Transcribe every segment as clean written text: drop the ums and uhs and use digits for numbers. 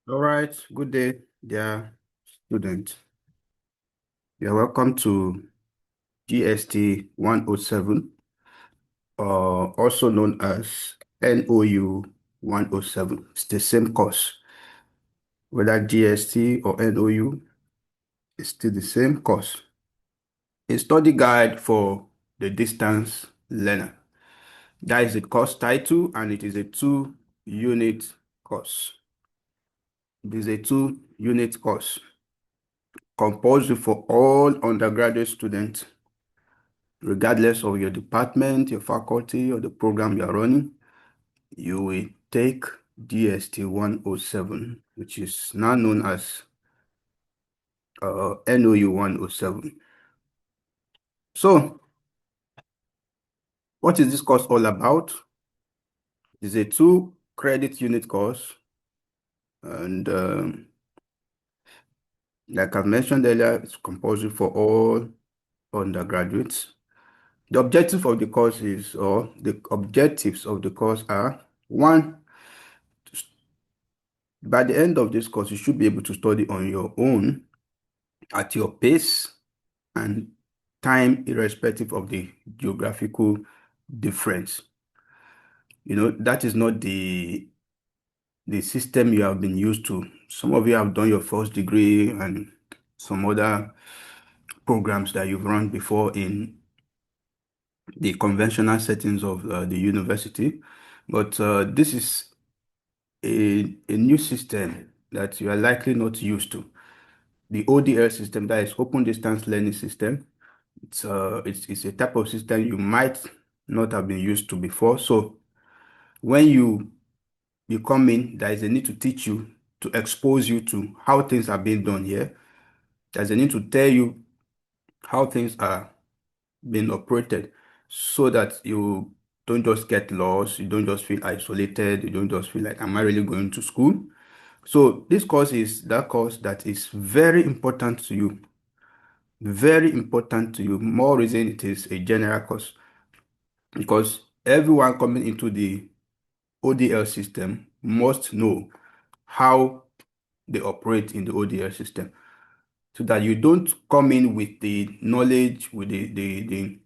All right, good day, dear student. You're welcome to GST 107, also known as NOU 107. It's the same course, whether GST or NOU, it's still the same course. A study guide for the distance learner. That is the course title, and it is a two-unit course. It is a two-unit course compulsory for all undergraduate students regardless of your department, your faculty, or the program you are running. You will take GST 107, which is now known as NOU 107. So, what is this course all about? It's a 2 credit unit course, and like I mentioned earlier, it's compulsory for all undergraduates. The objective of the course is, or the objectives of the course are: one, by the end of this course, you should be able to study on your own at your pace and time, irrespective of the geographical difference. That is not the system you have been used to. Some of you have done your first degree and some other programs that you've run before in the conventional settings of the university. But this is a new system that you are likely not used to. The ODL system, that is Open Distance Learning System. It's a type of system you might not have been used to before. So when you come in, there is a need to teach you, to expose you to how things are being done here. There's a need to tell you how things are being operated so that you don't just get lost, you don't just feel isolated, you don't just feel like, am I really going to school? So this course is that course that is very important to you. Very important to you. More reason it is a general course, because everyone coming into the ODL system must know how they operate in the ODL system, so that you don't come in with the knowledge, with the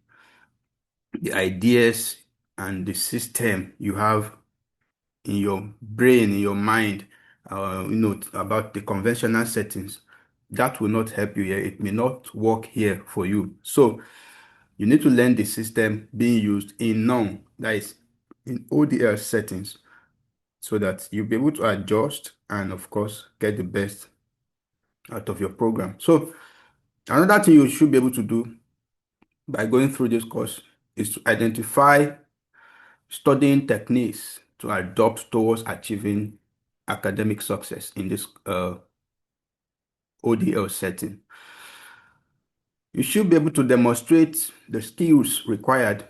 ideas and the system you have in your brain, in your mind, about the conventional settings. That will not help you here. It may not work here for you. So you need to learn the system being used in non, that is in ODL settings, so that you'll be able to adjust and, of course, get the best out of your program. So another thing you should be able to do by going through this course is to identify studying techniques to adopt towards achieving academic success in this ODL setting. You should be able to demonstrate the skills required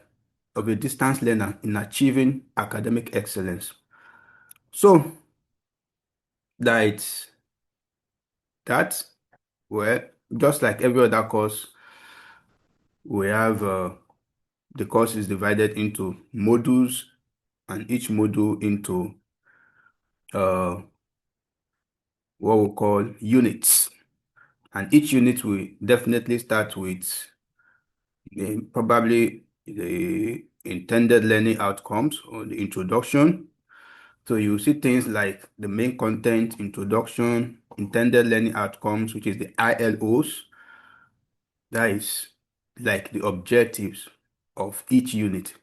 of a distance learner in achieving academic excellence. So that's that. Well, just like every other course, we have the course is divided into modules, and each module into uh, what we call units. And each unit will definitely start with probably the intended learning outcomes or the introduction. So you see things like the main content, introduction, intended learning outcomes, which is the ILOs. That is like the objectives of each unit.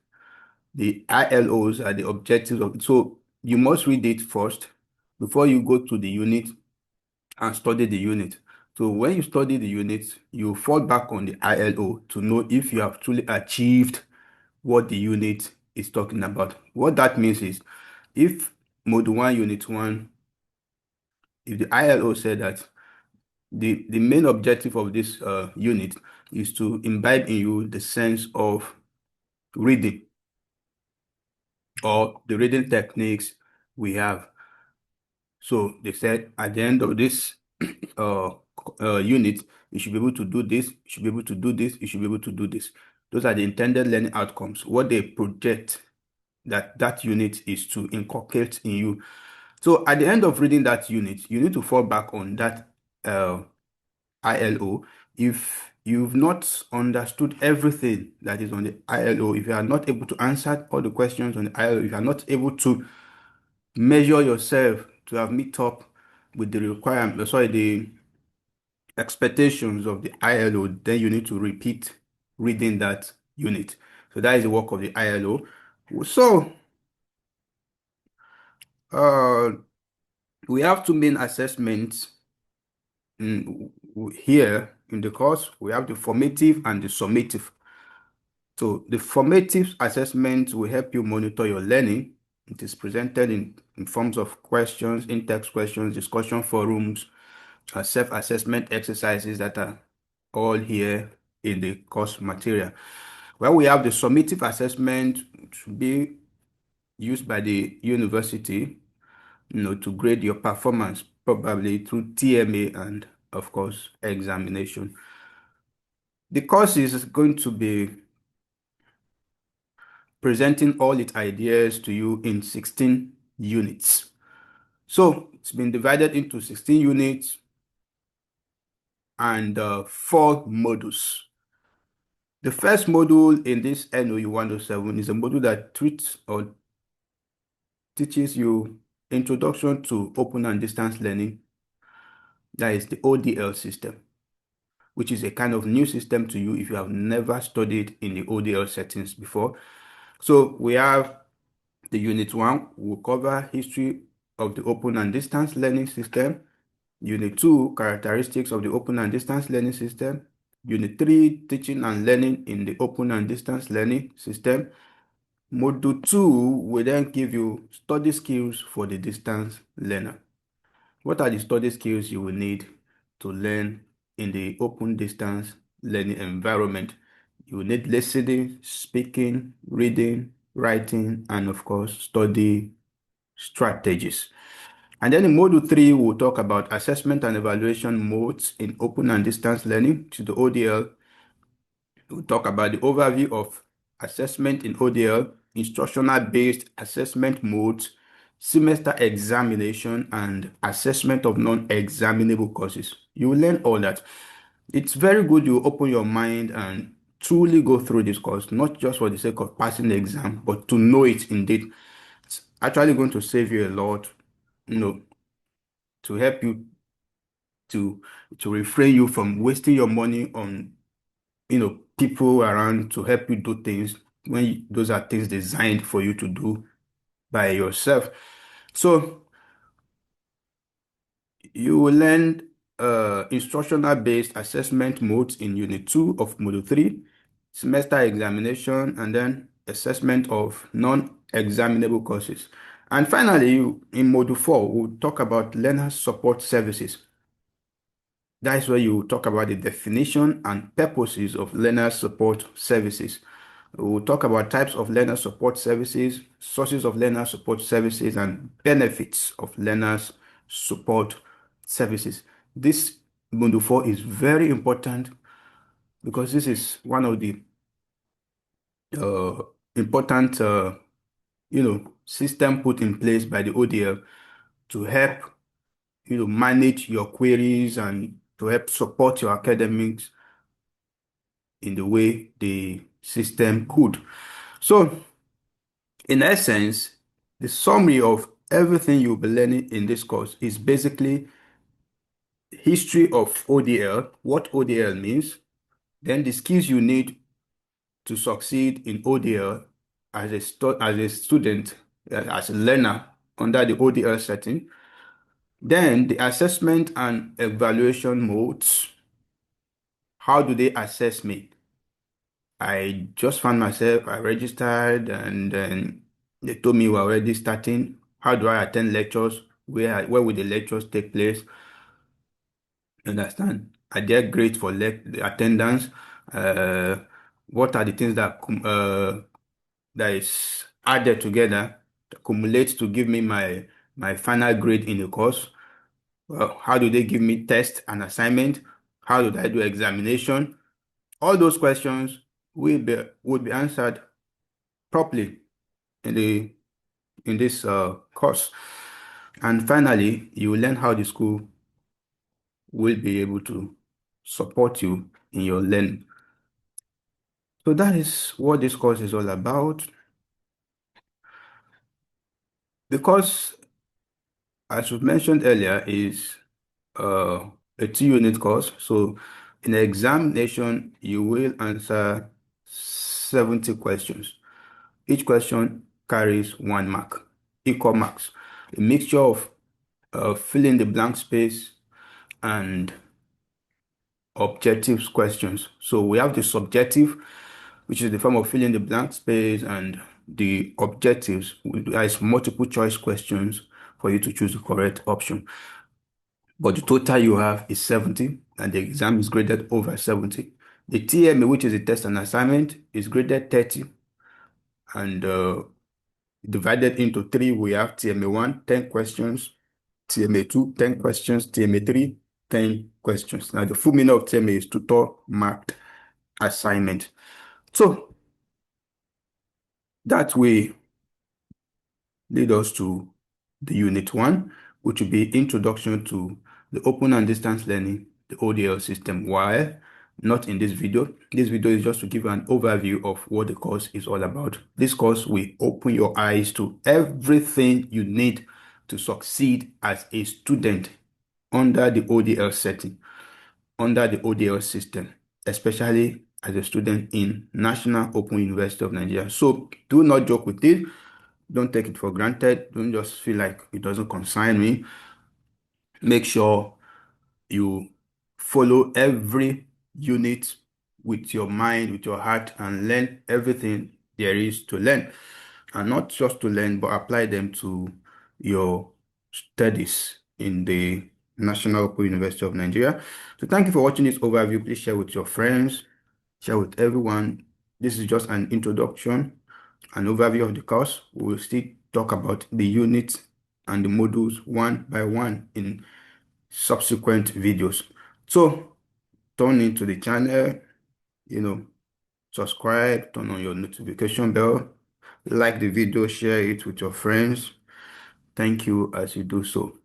The ILOs are the objectives of, so you must read it first before you go to the unit and study the unit. So when you study the unit, you fall back on the ILO to know if you have truly achieved what the unit is talking about. What that means is, if Mode 1, Unit 1, if the ILO said that the main objective of this unit is to imbibe in you the sense of reading, or the reading techniques we have. So they said at the end of this uh, unit, you should be able to do this, you should be able to do this, you should be able to do this. Those are the intended learning outcomes, what they project that unit is to inculcate in you. So at the end of reading that unit, you need to fall back on that ILO. If you've not understood everything that is on the ILO, if you are not able to answer all the questions on the ILO, if you are not able to measure yourself to have meet up with the requirement, sorry, the expectations of the ILO, then you need to repeat reading that unit. So that is the work of the ILO. So uh, we have two main assessments here in the course. We have the formative and the summative. So the formative assessment will help you monitor your learning. It is presented in forms of questions, in-text questions, discussion forums, self-assessment exercises that are all here in the course material. Well, we have the summative assessment to be used by the university, to grade your performance, probably through TMA and, of course, examination. The course is going to be presenting all its ideas to you in 16 units. So it's been divided into 16 units and 4 modules. The first module in this NOU 107 is a module that treats or teaches you introduction to open and distance learning. That is the ODL system, which is a kind of new system to you if you have never studied in the ODL settings before. So we have the unit 1 will cover history of the open and distance learning system. Unit 2, characteristics of the open and distance learning system. Unit 3, teaching and learning in the open and distance learning system. Module 2 will then give you study skills for the distance learner. What are the study skills you will need to learn in the open distance learning environment? You will need listening, speaking, reading, writing, and of course, study strategies. And then in Module 3, we'll talk about assessment and evaluation modes in open and distance learning, to the ODL. We'll talk about the overview of assessment in ODL, instructional-based assessment modes, semester examination, and assessment of non-examinable courses. You will learn all that. It's very good you open your mind and truly go through this course, not just for the sake of passing the exam, but to know it indeed. It's actually going to save you a lot, to help you to refrain you from wasting your money on people around to help you do things when those are things designed for you to do by yourself. So you will learn instructional based assessment modes in unit 2 of module 3, semester examination, and then assessment of non-examinable courses. And finally, in module 4, we'll talk about learner support services. That is where you talk about the definition and purposes of learner support services. We'll talk about types of learner support services, sources of learner support services, and benefits of learners support services. This Module 4 is very important because this is one of the important system put in place by the ODL to help manage your queries and to help support your academics in the way the system could. So, in essence, the summary of everything you'll be learning in this course is basically history of ODL, what ODL means, then the skills you need to succeed in ODL as a student, as a learner under the ODL setting, then the assessment and evaluation modes. How do they assess me? I just found myself, I registered, and then they told me we're already starting. How do I attend lectures? Where will the lectures take place? Understand? Are they great for the attendance? Uh, what are the things that is added together, accumulate to give me my final grade in the course? Well, how do they give me test and assignment? How do I do examination? All those questions would be answered properly in this course. And finally, you will learn how the school will be able to support you in your learning. So that is what this course is all about. The course, as we mentioned earlier, is a 2-unit course. So in the examination, you will answer 70 questions. Each question carries 1 mark, equal marks, a mixture of fill in the blank space and objective questions. So we have the subjective, which is the form of filling the blank space, and the objectives, there is multiple choice questions for you to choose the correct option. But the total you have is 70, and the exam is graded over 70. The TMA, which is a test and assignment, is graded 30, and divided into three. We have TMA 1, 10 questions, TMA 2, 10 questions, TMA 3, 10 questions. Now, the full meaning of TMA is tutor marked assignment. So that way lead us to the unit 1, which will be introduction to the open and distance learning, the ODL system. Why not in this video? This video is just to give you an overview of what the course is all about. This course will open your eyes to everything you need to succeed as a student under the ODL setting, under the ODL system, especially as a student in National Open University of Nigeria. So do not joke with it. Don't take it for granted. Don't just feel like it doesn't concern me. Make sure you follow every unit with your mind, with your heart, and learn everything there is to learn. And not just to learn, but apply them to your studies in the National Open University of Nigeria. So thank you for watching this overview. Please share with your friends, share with everyone. This is just an introduction, an overview of the course. We will still talk about the units and the modules one by one in subsequent videos. So turn into the channel, subscribe, turn on your notification bell, like the video, share it with your friends. Thank you as you do so.